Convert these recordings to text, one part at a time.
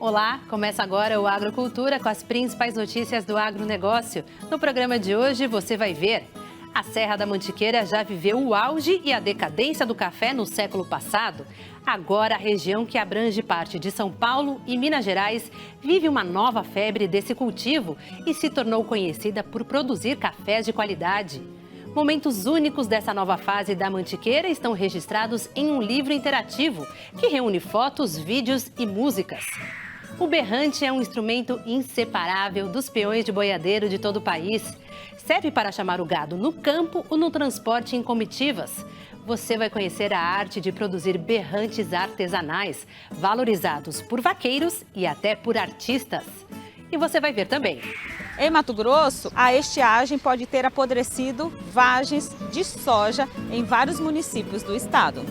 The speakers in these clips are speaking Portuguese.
Olá, começa agora o Agrocultura com as principais notícias do agronegócio. No programa de hoje você vai ver: a Serra da Mantiqueira já viveu o auge e a decadência do café no século passado. Agora a região que abrange parte de São Paulo e Minas Gerais vive uma nova febre desse cultivo e se tornou conhecida por produzir cafés de qualidade. Momentos únicos dessa nova fase da Mantiqueira estão registrados em um livro interativo que reúne fotos, vídeos e músicas. O berrante é um instrumento inseparável dos peões de boiadeiro de todo o país. Serve para chamar o gado no campo ou no transporte em comitivas. Você vai conhecer a arte de produzir berrantes artesanais, valorizados por vaqueiros e até por artistas. E você vai ver também: em Mato Grosso, a estiagem pode ter apodrecido vagens de soja em vários municípios do estado.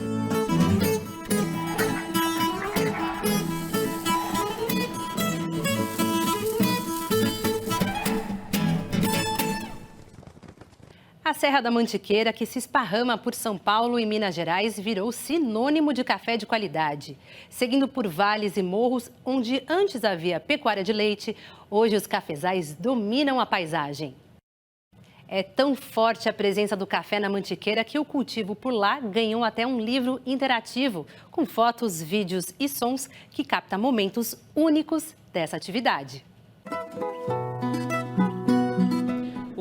A Serra da Mantiqueira, que se esparrama por São Paulo e Minas Gerais, virou sinônimo de café de qualidade. Seguindo por vales e morros, onde antes havia pecuária de leite, hoje os cafezais dominam a paisagem. É tão forte a presença do café na Mantiqueira que o cultivo por lá ganhou até um livro interativo, com fotos, vídeos e sons que capta momentos únicos dessa atividade.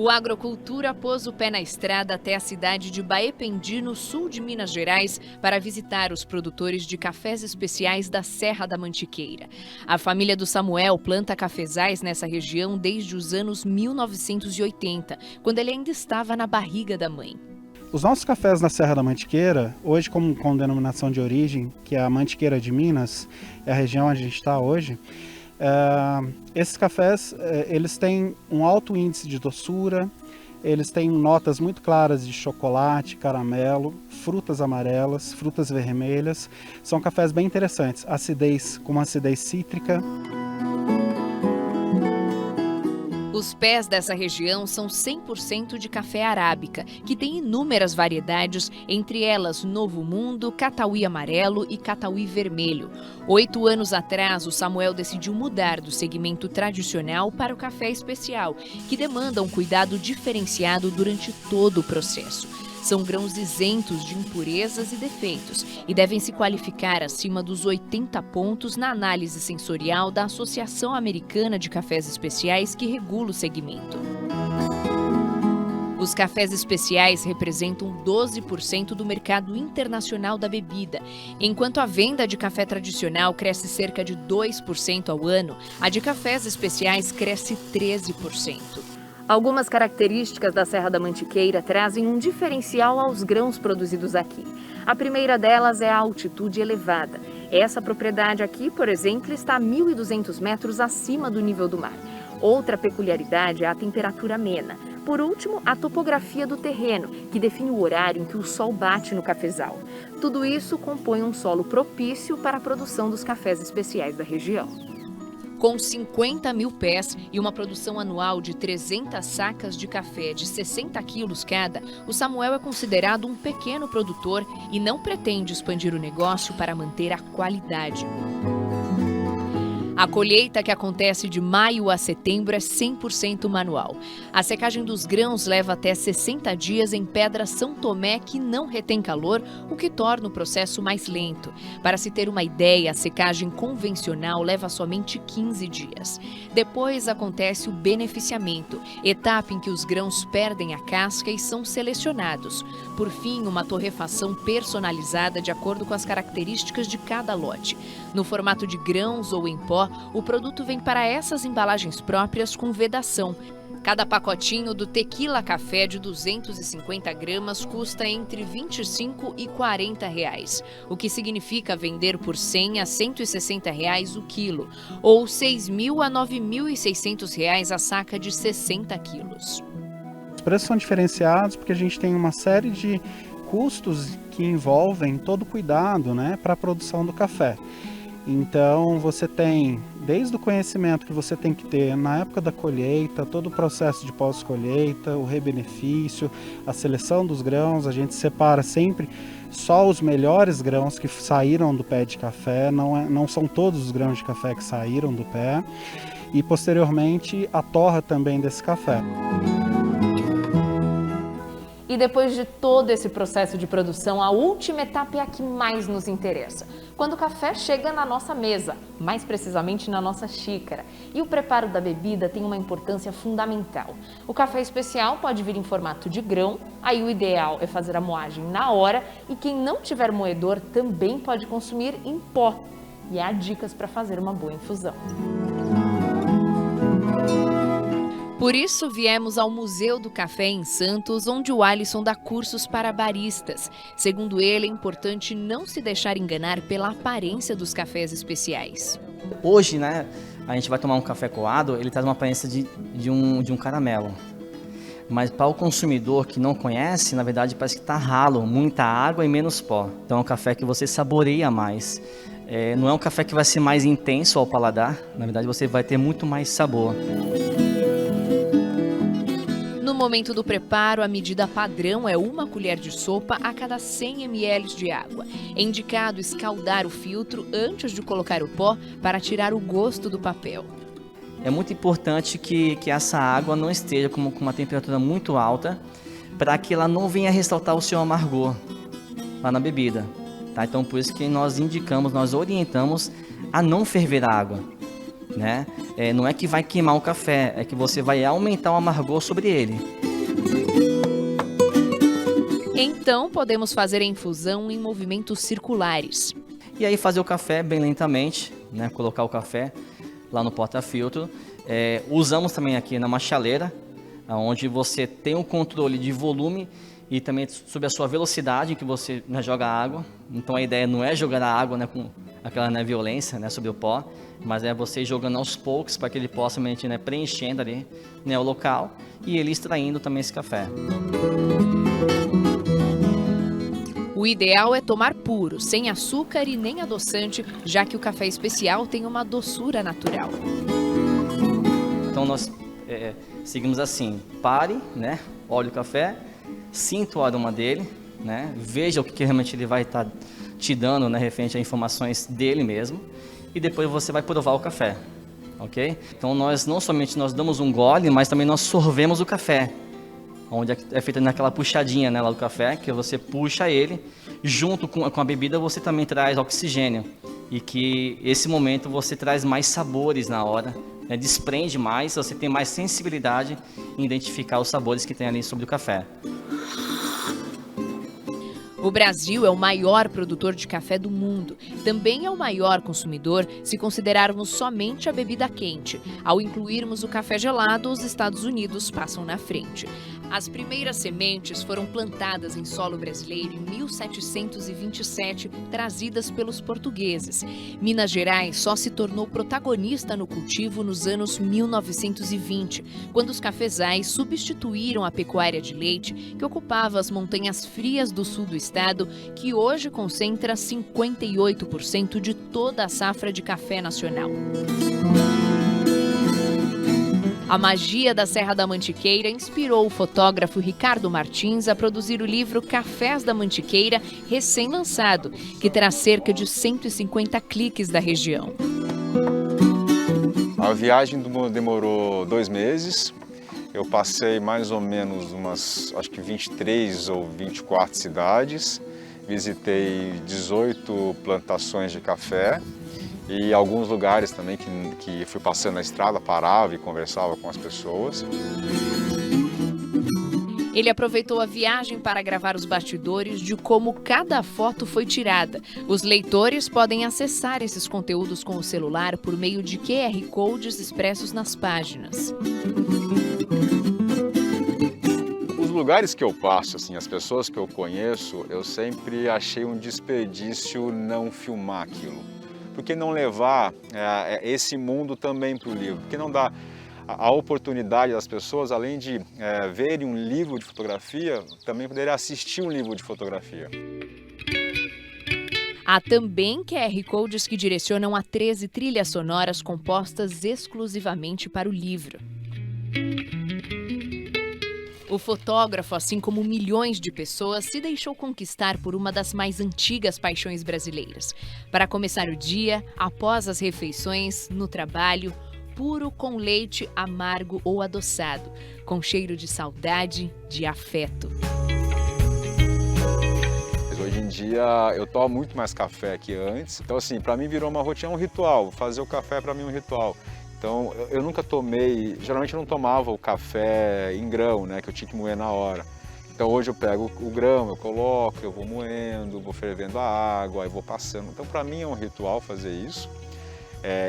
O Agrocultura pôs o pé na estrada até a cidade de Baependi, no sul de Minas Gerais, para visitar os produtores de cafés especiais da Serra da Mantiqueira. A família do Samuel planta cafezais nessa região desde os anos 1980, quando ele ainda estava na barriga da mãe. Os nossos cafés na Serra da Mantiqueira, hoje com denominação de origem, que é a Mantiqueira de Minas, é a região onde a gente está hoje. Esses cafés, eles têm um alto índice de doçura, eles têm notas muito claras de chocolate, caramelo, frutas amarelas, frutas vermelhas. São cafés bem interessantes, com uma acidez cítrica. Os pés dessa região são 100% de café arábica, que tem inúmeras variedades, entre elas Novo Mundo, Catuai amarelo e Catuai vermelho. 8 anos atrás, o Samuel decidiu mudar do segmento tradicional para o café especial, que demanda um cuidado diferenciado durante todo o processo. São grãos isentos de impurezas e defeitos e devem se qualificar acima dos 80 pontos na análise sensorial da Associação Americana de Cafés Especiais, que regula o segmento. Os cafés especiais representam 12% do mercado internacional da bebida. Enquanto a venda de café tradicional cresce cerca de 2% ao ano, a de cafés especiais cresce 13%. Algumas características da Serra da Mantiqueira trazem um diferencial aos grãos produzidos aqui. A primeira delas é a altitude elevada. Essa propriedade aqui, por exemplo, está a 1.200 metros acima do nível do mar. Outra peculiaridade é a temperatura amena. Por último, a topografia do terreno, que define o horário em que o sol bate no cafezal. Tudo isso compõe um solo propício para a produção dos cafés especiais da região. Com 50 mil pés e uma produção anual de 300 sacas de café de 60 quilos cada, o Samuel é considerado um pequeno produtor e não pretende expandir o negócio para manter a qualidade. A colheita, que acontece de maio a setembro, é 100% manual. A secagem dos grãos leva até 60 dias em pedra São Tomé, que não retém calor, o que torna o processo mais lento. Para se ter uma ideia, a secagem convencional leva somente 15 dias. Depois acontece o beneficiamento, etapa em que os grãos perdem a casca e são selecionados. Por fim, uma torrefação personalizada de acordo com as características de cada lote. No formato de grãos ou em pó, o produto vem para essas embalagens próprias com vedação. Cada pacotinho do Tequila Café de 250 gramas custa entre R$ 25 e R$ 40, o que significa vender por R$ 100 a R$ 160 o quilo, ou R$ 6.000 a R$ 9.600 a saca de 60 quilos. Os preços são diferenciados porque a gente tem uma série de custos que envolvem todo o cuidado, para a produção do café. Então você tem, desde o conhecimento que você tem que ter na época da colheita, todo o processo de pós-colheita, o rebenefício, a seleção dos grãos, a gente separa sempre só os melhores grãos que saíram do pé de café, não são todos os grãos de café que saíram do pé, e posteriormente a torra também desse café. E depois de todo esse processo de produção, a última etapa é a que mais nos interessa. Quando o café chega na nossa mesa, mais precisamente na nossa xícara. E o preparo da bebida tem uma importância fundamental. O café especial pode vir em formato de grão, aí o ideal é fazer a moagem na hora, e quem não tiver moedor também pode consumir em pó. E há dicas para fazer uma boa infusão. Por isso, viemos ao Museu do Café em Santos, onde o Alisson dá cursos para baristas. Segundo ele, é importante não se deixar enganar pela aparência dos cafés especiais. Hoje, né, a gente vai tomar um café coado, ele traz uma aparência de um caramelo. Mas para o consumidor que não conhece, na verdade parece que está ralo, muita água e menos pó. Então é um café que você saboreia mais. Não é um café que vai ser mais intenso ao paladar, na verdade você vai ter muito mais sabor. No momento do preparo, a medida padrão é 1 colher de sopa a cada 100 ml de água. É indicado escaldar o filtro antes de colocar o pó para tirar o gosto do papel. É muito importante que essa água não esteja com uma temperatura muito alta, para que ela não venha ressaltar o seu amargor lá na bebida. Tá? Então por isso que nós indicamos, nós orientamos a não ferver a água. Né? Não é que vai queimar o café, é que você vai aumentar o amargor sobre ele. Então podemos fazer a infusão em movimentos circulares. E aí fazer o café bem lentamente, né? Colocar o café lá no porta-filtro. Usamos também aqui na chaleira, onde você tem um controle de volume e também sobre a sua velocidade que você, né, joga a água. Então a ideia não é jogar a água, né, com aquela, né, violência, né, sobre o pó, mas é você jogando aos poucos para que ele possa, né, preenchendo ali, né, o local e ele extraindo também esse café. O ideal é tomar puro, sem açúcar e nem adoçante, já que o café especial tem uma doçura natural. Então nós seguimos assim: pare, né, olhe o café, sinta o aroma dele, né, veja o que realmente ele vai estar te dando, né, referente a informações dele mesmo, e depois você vai provar o café, ok? Então nós não somente nós damos um gole, mas também nós sorvemos o café, onde é feita naquela puxadinha, né, lá do café, que você puxa ele, junto com a bebida você também traz oxigênio, e que esse momento você traz mais sabores na hora, né, desprende mais, você tem mais sensibilidade em identificar os sabores que tem ali sobre o café. O Brasil é o maior produtor de café do mundo. Também é o maior consumidor se considerarmos somente a bebida quente. Ao incluirmos o café gelado, os Estados Unidos passam na frente. As primeiras sementes foram plantadas em solo brasileiro em 1727, trazidas pelos portugueses. Minas Gerais só se tornou protagonista no cultivo nos anos 1920, quando os cafezais substituíram a pecuária de leite, que ocupava as montanhas frias do sul do estado, que hoje concentra 58% de toda a safra de café nacional. A magia da Serra da Mantiqueira inspirou o fotógrafo Ricardo Martins a produzir o livro Cafés da Mantiqueira, recém-lançado, que terá cerca de 150 cliques da região. A viagem demorou 2 meses. Eu passei mais ou menos acho que 23 ou 24 cidades. Visitei 18 plantações de café. E alguns lugares também que fui passando na estrada, parava e conversava com as pessoas. Ele aproveitou a viagem para gravar os bastidores de como cada foto foi tirada. Os leitores podem acessar esses conteúdos com o celular por meio de QR Codes expressos nas páginas. Os lugares que eu passo, assim, as pessoas que eu conheço, eu sempre achei um desperdício não filmar aquilo. Por que não levar esse mundo também para o livro? Por que não dar a oportunidade das pessoas, além de verem um livro de fotografia, também poderem assistir um livro de fotografia? Há também QR Codes que direcionam a 13 trilhas sonoras compostas exclusivamente para o livro. O fotógrafo, assim como milhões de pessoas, se deixou conquistar por uma das mais antigas paixões brasileiras. Para começar o dia, após as refeições, no trabalho, puro com leite amargo ou adoçado, com cheiro de saudade, de afeto. Hoje em dia eu tomo muito mais café que antes, então assim, para mim virou uma rotina, um ritual, fazer o café para mim é um ritual. Então eu nunca tomei, geralmente eu não tomava o café em grão, né, que eu tinha que moer na hora. Então hoje eu pego o grão, eu coloco, eu vou moendo, vou fervendo a água, aí vou passando. Então para mim é um ritual fazer isso.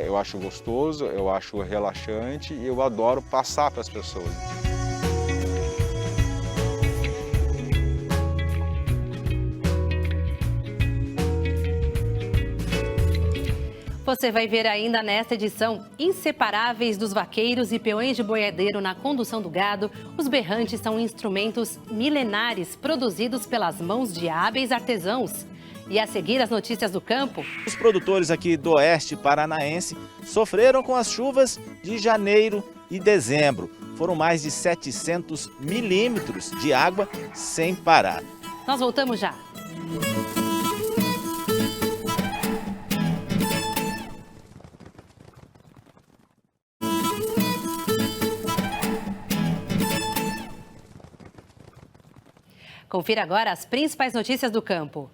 Eu acho gostoso, eu acho relaxante e eu adoro passar para as pessoas. Você vai ver ainda nesta edição inseparáveis dos vaqueiros e peões de boiadeiro na condução do gado. Os berrantes são instrumentos milenares produzidos pelas mãos de hábeis artesãos. E a seguir, as notícias do campo. Os produtores aqui do oeste paranaense sofreram com as chuvas de janeiro e dezembro. Foram mais de 700 milímetros de água sem parar. Nós voltamos já. Confira agora as principais notícias do campo.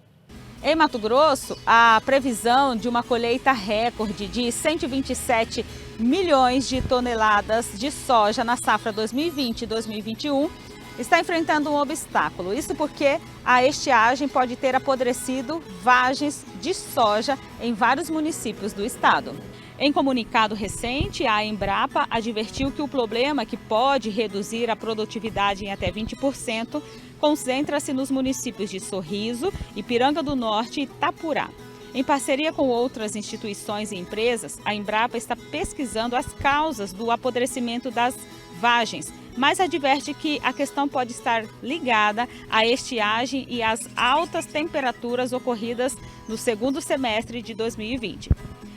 Em Mato Grosso, a previsão de uma colheita recorde de 127 milhões de toneladas de soja na safra 2020-2021 está enfrentando um obstáculo. Isso porque a estiagem pode ter apodrecido vagens de soja em vários municípios do estado. Em comunicado recente, a Embrapa advertiu que o problema, que pode reduzir a produtividade em até 20%, concentra-se nos municípios de Sorriso, Ipiranga do Norte e Itapurá. Em parceria com outras instituições e empresas, a Embrapa está pesquisando as causas do apodrecimento das vagens, mas adverte que a questão pode estar ligada à estiagem e às altas temperaturas ocorridas no segundo semestre de 2020.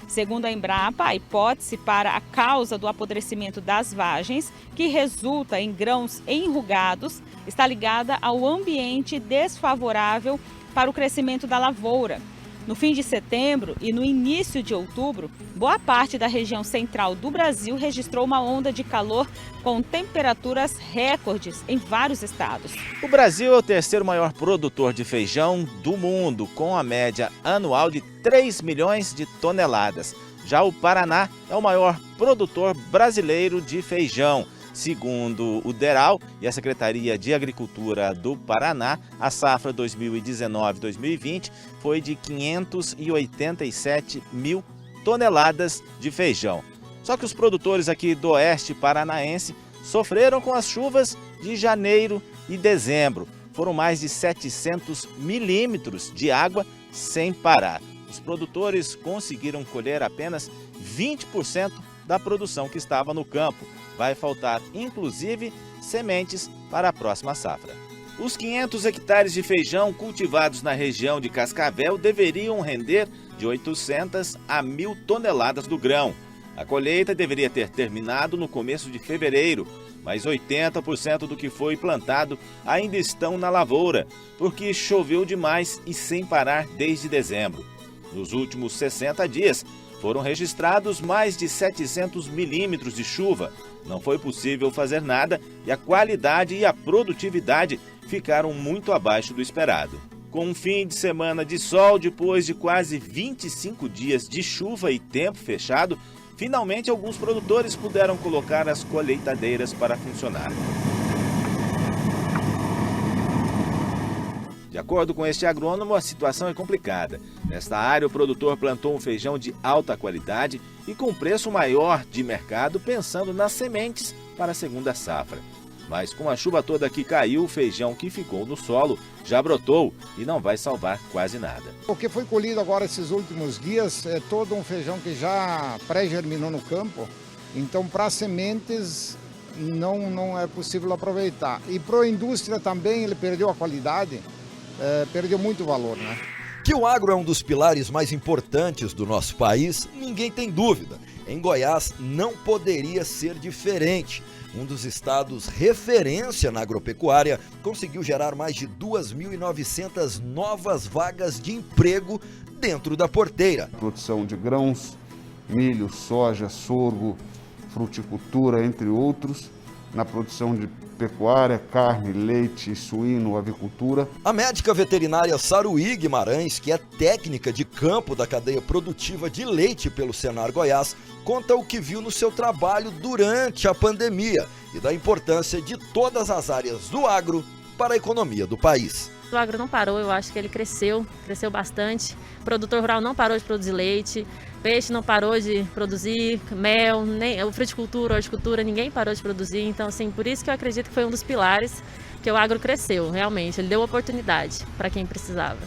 Segundo a Embrapa, a hipótese para a causa do apodrecimento das vagens, que resulta em grãos enrugados, está ligada ao ambiente desfavorável para o crescimento da lavoura. No fim de setembro e no início de outubro, boa parte da região central do Brasil registrou uma onda de calor com temperaturas recordes em vários estados. O Brasil é o terceiro maior produtor de feijão do mundo, com a média anual de 3 milhões de toneladas. Já o Paraná é o maior produtor brasileiro de feijão. Segundo o DERAL e a Secretaria de Agricultura do Paraná, a safra 2019-2020 foi de 587 mil toneladas de feijão. Só que os produtores aqui do oeste paranaense sofreram com as chuvas de janeiro e dezembro. Foram mais de 700 milímetros de água sem parar. Os produtores conseguiram colher apenas 20% da produção que estava no campo. Vai faltar, inclusive, sementes para a próxima safra. Os 500 hectares de feijão cultivados na região de Cascavel deveriam render de 800 a 1.000 toneladas do grão. A colheita deveria ter terminado no começo de fevereiro, mas 80% do que foi plantado ainda estão na lavoura, porque choveu demais e sem parar desde dezembro. Nos últimos 60 dias, foram registrados mais de 700 milímetros de chuva. Não foi possível fazer nada e a qualidade e a produtividade ficaram muito abaixo do esperado. Com um fim de semana de sol, depois de quase 25 dias de chuva e tempo fechado, finalmente alguns produtores puderam colocar as colheitadeiras para funcionar. De acordo com este agrônomo, a situação é complicada. Nesta área, o produtor plantou um feijão de alta qualidade e com preço maior de mercado, pensando nas sementes para a segunda safra. Mas com a chuva toda que caiu, o feijão que ficou no solo já brotou e não vai salvar quase nada. O que foi colhido agora esses últimos dias é todo um feijão que já pré-germinou no campo. Então, para sementes, não é possível aproveitar. E para a indústria também, ele perdeu a qualidade. Perdeu muito valor, né? Que o agro é um dos pilares mais importantes do nosso país, ninguém tem dúvida. Em Goiás não poderia ser diferente. Um dos estados referência na agropecuária conseguiu gerar mais de 2.900 novas vagas de emprego dentro da porteira. Produção de grãos, milho, soja, sorgo, fruticultura, entre outros, na produção de pecuária, carne, leite, suíno, avicultura. A médica veterinária Saruí Guimarães, que é técnica de campo da cadeia produtiva de leite pelo Senar Goiás, conta o que viu no seu trabalho durante a pandemia e da importância de todas as áreas do agro para a economia do país. O agro não parou, eu acho que ele cresceu bastante. O produtor rural não parou de produzir leite, peixe não parou de produzir, mel, nem a fruticultura, a horticultura, ninguém parou de produzir. Então, assim, por isso que eu acredito que foi um dos pilares que o agro cresceu, realmente. Ele deu oportunidade para quem precisava.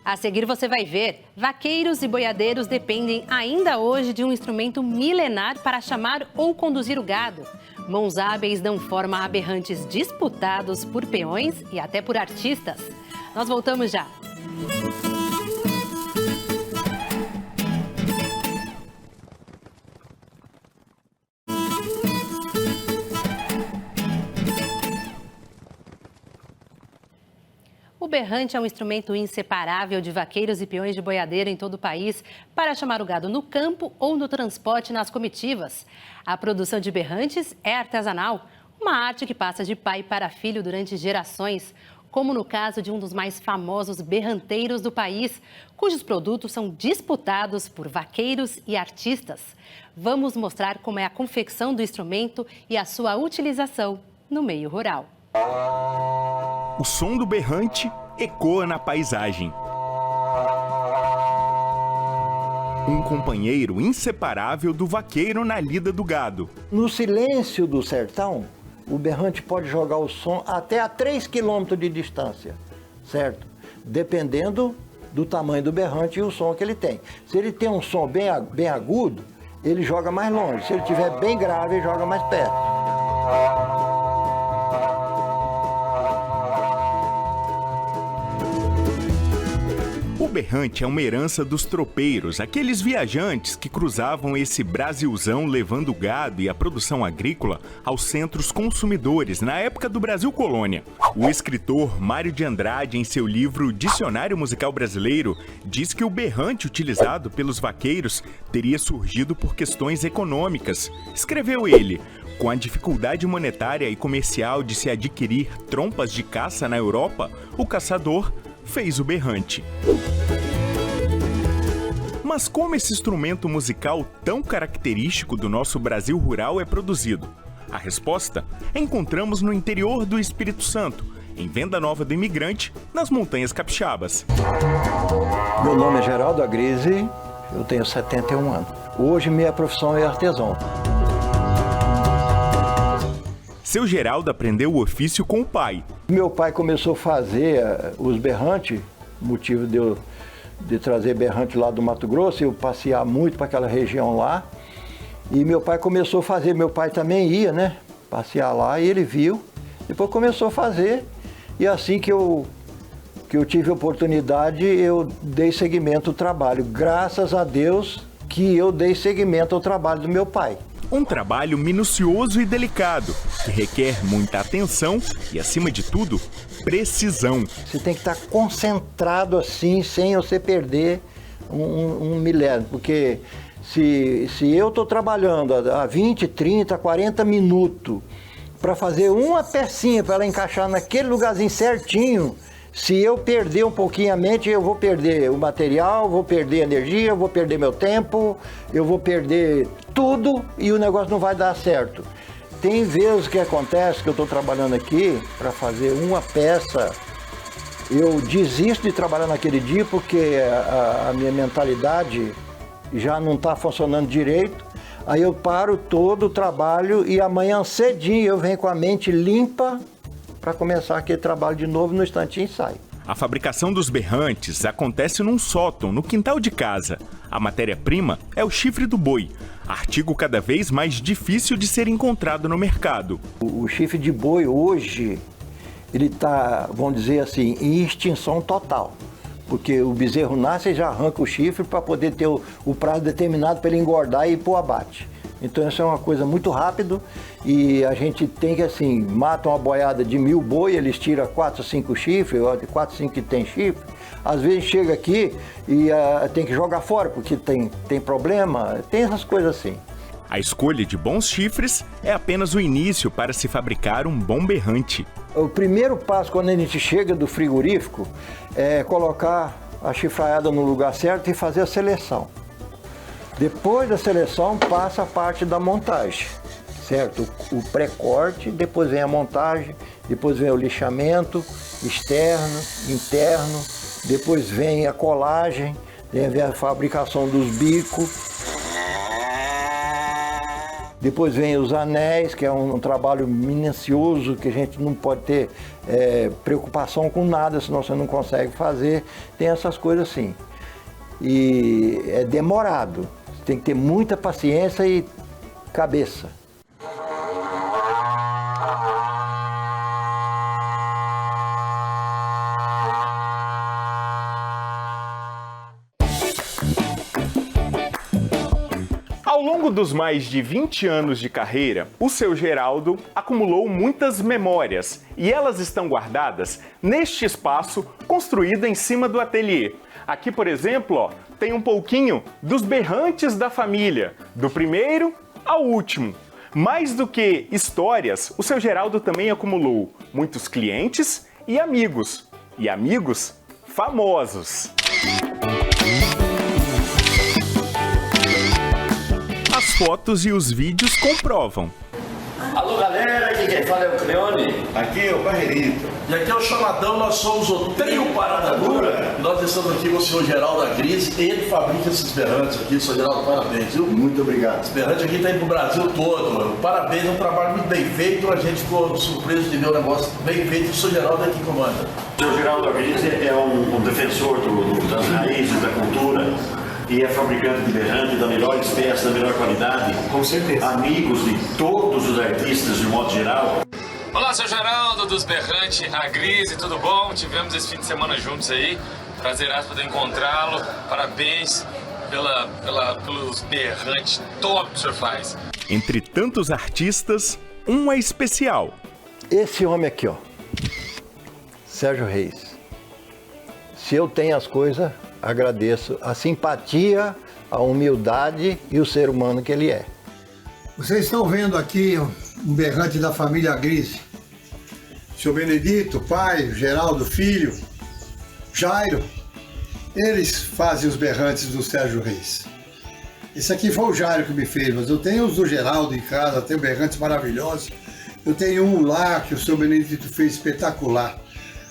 A seguir você vai ver, vaqueiros e boiadeiros dependem ainda hoje de um instrumento milenar para chamar ou conduzir o gado. Mãos hábeis dão forma a berrantes disputados por peões e até por artistas. Nós voltamos já. O berrante é um instrumento inseparável de vaqueiros e peões de boiadeiro em todo o país para chamar o gado no campo ou no transporte nas comitivas. A produção de berrantes é artesanal, uma arte que passa de pai para filho durante gerações, como no caso de um dos mais famosos berranteiros do país, cujos produtos são disputados por vaqueiros e artistas. Vamos mostrar como é a confecção do instrumento e a sua utilização no meio rural. O som do berrante ecoa na paisagem. Um companheiro inseparável do vaqueiro na lida do gado. No silêncio do sertão, o berrante pode jogar o som até a 3 km de distância, certo? Dependendo do tamanho do berrante e o som que ele tem. Se ele tem um som bem agudo, ele joga mais longe. Se ele estiver bem grave, ele joga mais perto. O berrante é uma herança dos tropeiros, aqueles viajantes que cruzavam esse Brasilzão levando o gado e a produção agrícola aos centros consumidores na época do Brasil Colônia. O escritor Mário de Andrade, em seu livro Dicionário Musical Brasileiro, diz que o berrante utilizado pelos vaqueiros teria surgido por questões econômicas. Escreveu ele: com a dificuldade monetária e comercial de se adquirir trompas de caça na Europa, o caçador fez o berrante. Mas como esse instrumento musical tão característico do nosso Brasil rural é produzido? A resposta encontramos no interior do Espírito Santo, em Venda Nova do Imigrante, nas Montanhas Capixabas. Meu nome é Geraldo Agrise, eu tenho 71 anos. Hoje minha profissão é artesão. Seu Geraldo aprendeu o ofício com o pai. Meu pai começou a fazer os berrantes, motivo de trazer berrante lá do Mato Grosso, eu passear muito para aquela região lá. E meu pai começou a fazer, meu pai também ia, né, passear lá, e ele viu, depois começou a fazer. E assim que eu tive a oportunidade, eu dei seguimento ao trabalho. Graças a Deus que eu dei seguimento ao trabalho do meu pai. Um trabalho minucioso e delicado, que requer muita atenção e, acima de tudo, precisão. Você tem que estar concentrado assim, sem você perder um milésimo, porque se eu estou trabalhando a 20, 30, 40 minutos para fazer uma pecinha para ela encaixar naquele lugarzinho certinho, se eu perder um pouquinho a mente, eu vou perder o material, vou perder a energia, eu vou perder meu tempo, eu vou perder tudo e o negócio não vai dar certo. Tem vezes que acontece que eu estou trabalhando aqui para fazer uma peça, eu desisto de trabalhar naquele dia porque a minha mentalidade já não está funcionando direito. Aí eu paro todo o trabalho e amanhã cedinho eu venho com a mente limpa para começar aquele trabalho de novo, no instantinho sai. A fabricação dos berrantes acontece num sótão, no quintal de casa. A matéria-prima é o chifre do boi, artigo cada vez mais difícil de ser encontrado no mercado. O chifre de boi hoje, ele está, vamos dizer assim, em extinção total. Porque o bezerro nasce e já arranca o chifre para poder ter o prazo determinado para ele engordar e ir para o abate. Então isso é uma coisa muito rápido e a gente tem que assim, mata uma boiada de 1000 boi, eles tiram 4, 5 chifres, 4, 5 que tem chifre. Às vezes chega aqui e tem que jogar fora porque tem problema, tem essas coisas assim. A escolha de bons chifres é apenas o início para se fabricar um bom berrante. O primeiro passo quando a gente chega do frigorífico é colocar a chifraiada no lugar certo e fazer a seleção. Depois da seleção passa a parte da montagem, certo? O pré-corte, depois vem a montagem, depois vem o lixamento externo, interno, depois vem a colagem, vem a fabricação dos bicos. Depois vem os anéis, que é um trabalho minucioso, que a gente não pode ter preocupação com nada, senão você não consegue fazer. Tem essas coisas assim. E é demorado. Você tem que ter muita paciência e cabeça. Ao longo dos mais de 20 anos de carreira, o seu Geraldo acumulou muitas memórias e elas estão guardadas neste espaço construído em cima do ateliê. Aqui, por exemplo, ó, tem um pouquinho dos berrantes da família, do primeiro ao último. Mais do que histórias, o seu Geraldo também acumulou muitos clientes e amigos famosos. As fotos e os vídeos comprovam. Alô galera, aqui quem fala é o Cleone. Aqui é o Barreirito. E aqui é o Chamadão, nós somos o Trio Parada Dura. Nós estamos aqui com o senhor Geraldo Agris, ele fabrica esses berrantes aqui. Senhor Geraldo, parabéns, viu? Muito obrigado. Esse berrante aqui está indo pro Brasil todo. Parabéns, é um trabalho muito bem feito. A gente ficou surpreso de ver o negócio bem feito e o senhor Geraldo aqui comanda. O senhor Geraldo Agris é um defensor das raízes, da cultura. E é fabricante de berrante da melhor espécie, da melhor qualidade. Com certeza. Amigos de todos os artistas de modo geral. Olá, seu Geraldo dos Berrante Agris, tudo bom? Tivemos esse fim de semana juntos aí. Prazeraço poder encontrá-lo. Parabéns pelos berrantes top que o senhor faz. Entre tantos artistas, um é especial. Esse homem aqui, ó, Sérgio Reis. Se eu tenho as coisas, agradeço a simpatia, a humildade e o ser humano que ele é. Vocês estão vendo aqui um berrante da família Agris. Seu Benedito, pai, Geraldo, filho, Jairo, eles fazem os berrantes do Sérgio Reis. Esse aqui foi o Jairo que me fez, mas eu tenho os do Geraldo em casa, tenho berrantes maravilhosos. Eu tenho um lá que o seu Benedito fez espetacular,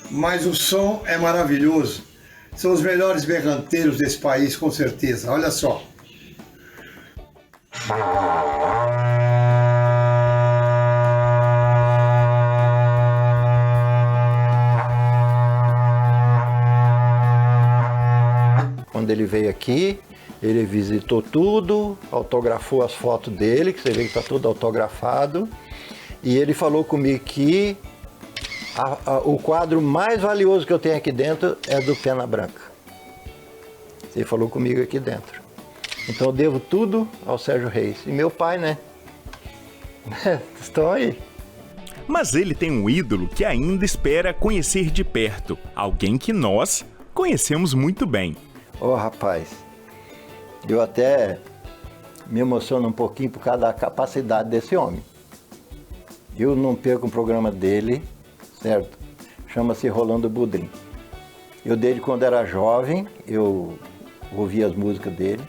mas o som é maravilhoso. São os melhores berranteiros desse país, com certeza. Olha só. Quando ele veio aqui, ele visitou tudo, autografou as fotos dele, que você vê que está tudo autografado. E ele falou comigo que o quadro mais valioso que eu tenho aqui dentro é do Pena Branca. Ele falou comigo aqui dentro. Então eu devo tudo ao Sérgio Reis. E meu pai, né? Estão aí. Mas ele tem um ídolo que ainda espera conhecer de perto. Alguém que nós conhecemos muito bem. Ô, rapaz, eu até me emociono um pouquinho por causa da capacidade desse homem. Eu não perco um programa dele, certo? Chama-se Rolando Budrim. Eu desde quando era jovem, eu ouvia as músicas dele.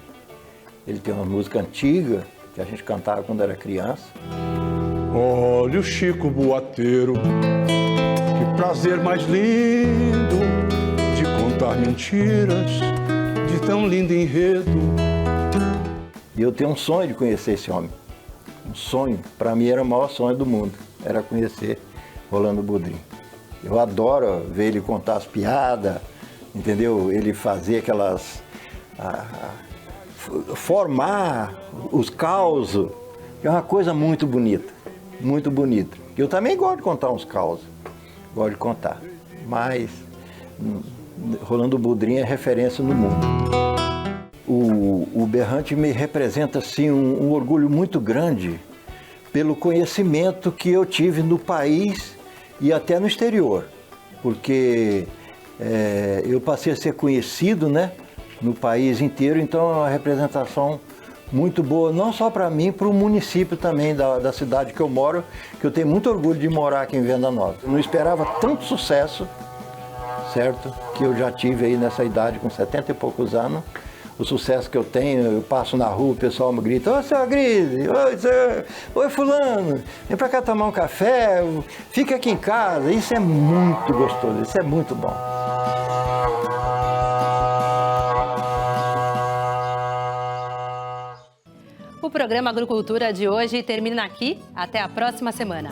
Ele tem uma música antiga que a gente cantava quando era criança. Olha o Chico Boateiro, que prazer mais lindo de contar mentiras, de tão lindo enredo. E eu tenho um sonho de conhecer esse homem. Um sonho, para mim era o maior sonho do mundo, era conhecer Rolando Budrim. Eu adoro ver ele contar as piadas, entendeu? Ele fazer aquelas... formar os causos, é uma coisa muito bonita, muito bonita. Eu também gosto de contar uns causos, gosto de contar, mas Rolando Boldrin é referência no mundo. O berrante me representa assim, um orgulho muito grande pelo conhecimento que eu tive no país e até no exterior, porque eu passei a ser conhecido, né, no país inteiro, então é uma representação muito boa, não só para mim, para o município também da cidade que eu moro, que eu tenho muito orgulho de morar aqui em Venda Nova. Eu não esperava tanto sucesso, certo, que eu já tive aí nessa idade, com 70 e poucos anos. O sucesso que eu tenho, eu passo na rua, o pessoal me grita: ô, seu Grise, oi fulano, vem pra cá tomar um café, fica aqui em casa. Isso é muito gostoso, isso é muito bom. O programa Agricultura de hoje termina aqui. Até a próxima semana.